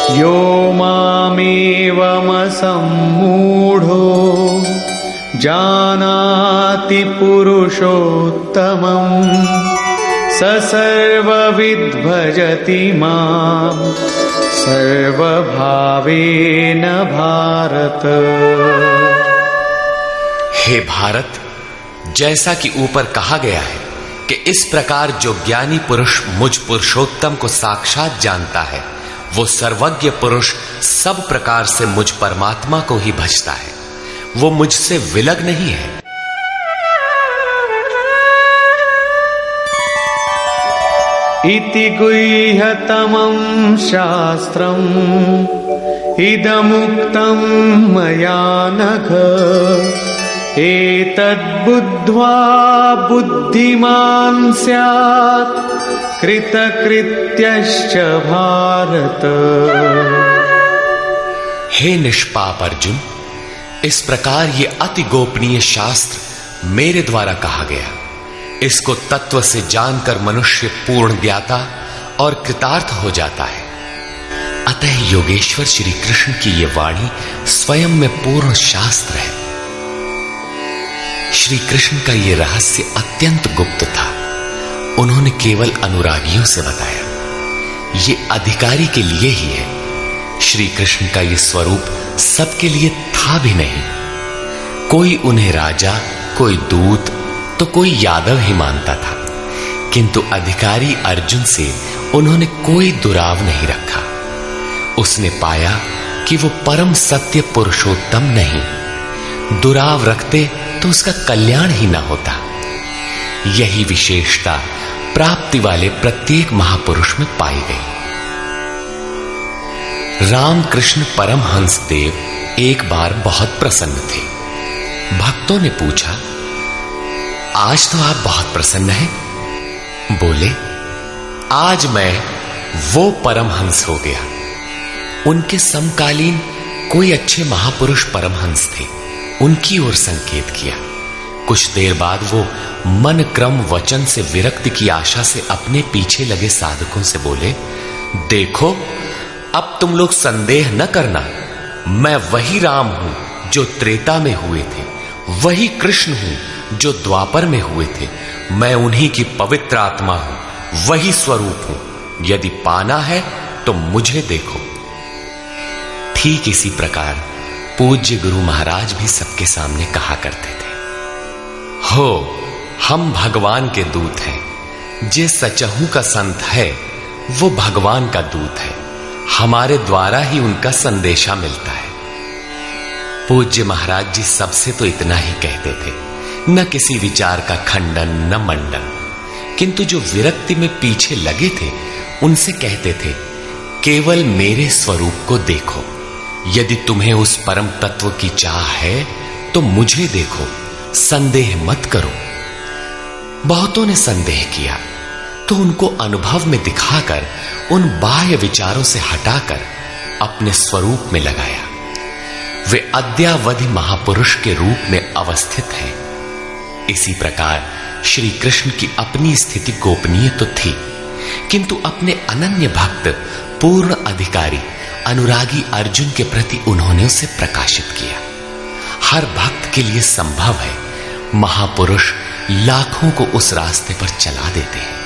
यो मामेवमसम्मूढो जानाति पुरुषोत्तमं स सर्वविद् भजति मां सर्वभावेन भारत। हे भारत, जैसा कि ऊपर कहा गया है कि इस प्रकार जो ज्ञानी पुरुष मुझ पुरुषोत्तम को साक्षात जानता है, वो सर्वज्ञ पुरुष सब प्रकार से मुझ परमात्मा को ही भजता है। वो मुझसे विलग नहीं है। इति गुह्यतमं शास्त्रम् इदमुक्तं मया नघ एतद्बुद्ध्वा बुद्धिमान् स्यात् कृतकृत्यश्च भारत। हे निष्पाप अर्जुन, इस प्रकार ये अति गोपनीय शास्त्र मेरे द्वारा कहा गया। इसको तत्व से जानकर मनुष्य पूर्ण ज्ञाता और कृतार्थ हो जाता है। अतः योगेश्वर श्री कृष्ण की ये वाणी स्वयं में पूर्ण शास्त्र है। श्री कृष्ण का ये रहस्य अत्यंत गुप्त था। उन्होंने केवल अनुरागियों से बताया। ये अधिकारी के लिए ही है। श्री कृष्ण का ये स्वरूप सबके लिए था भी नहीं। कोई उन्हें राजा, कोई दूत, तो कोई यादव ही मानता था, किंतु अधिकारी अर्जुन से उन्होंने कोई दुराव नहीं रखा। उसने पाया कि वो परम सत्य पुरुषोत्तम नहीं। दुराव रखते तो उसका कल्याण ही ना होता। यही विशेषता प्राप्ति वाले प्रत्येक महापुरुष में पाई गई। रामकृष्ण परमहंस देव एक बार बहुत प्रसन्न थे। भक्तों ने पूछा, आज तो आप बहुत प्रसन्न हैं। बोले, आज मैं वो परमहंस हो गया। उनके समकालीन कोई अच्छे महापुरुष परमहंस थे, उनकी ओर संकेत किया। कुछ देर बाद वो मन क्रम वचन से विरक्ति की आशा से अपने पीछे लगे साधकों से बोले, देखो, अब तुम लोग संदेह न करना, मैं वही राम हूं जो त्रेता में हुए थे, वही कृष्ण हूं जो द्वापर में हुए थे। मैं उन्हीं की पवित्र आत्मा हूं, वही स्वरूप हूं। यदि पाना है तो मुझे देखो। ठीक इसी प्रकार पूज्य गुरु महाराज भी सबके सामने कहा करते थे, हो, हम भगवान के दूत हैं। जे सचहू का संत है वो भगवान का दूत है। हमारे द्वारा ही उनका संदेशा मिलता है। पूज्य महाराज जी सबसे तो इतना ही कहते थे, न किसी विचार का खंडन न मंडन, किंतु जो विरक्ति में पीछे लगे थे उनसे कहते थे, केवल मेरे स्वरूप को देखो। यदि तुम्हें उस परम तत्व की चाह है तो मुझे देखो, संदेह मत करो। बहुतों ने संदेह किया तो उनको अनुभव में दिखाकर उन बाह्य विचारों से हटाकर अपने स्वरूप में लगाया। वे अद्यावधि महापुरुष के रूप में अवस्थित हैं। इसी प्रकार श्री कृष्ण की अपनी स्थिति गोपनीय तो थी, किंतु अपने अनन्य भक्त पूर्ण अधिकारी अनुरागी अर्जुन के प्रति उन्होंने उसे प्रकाशित किया। हर भक्त के लिए संभव है, महापुरुष लाखों को उस रास्ते पर चला देते हैं।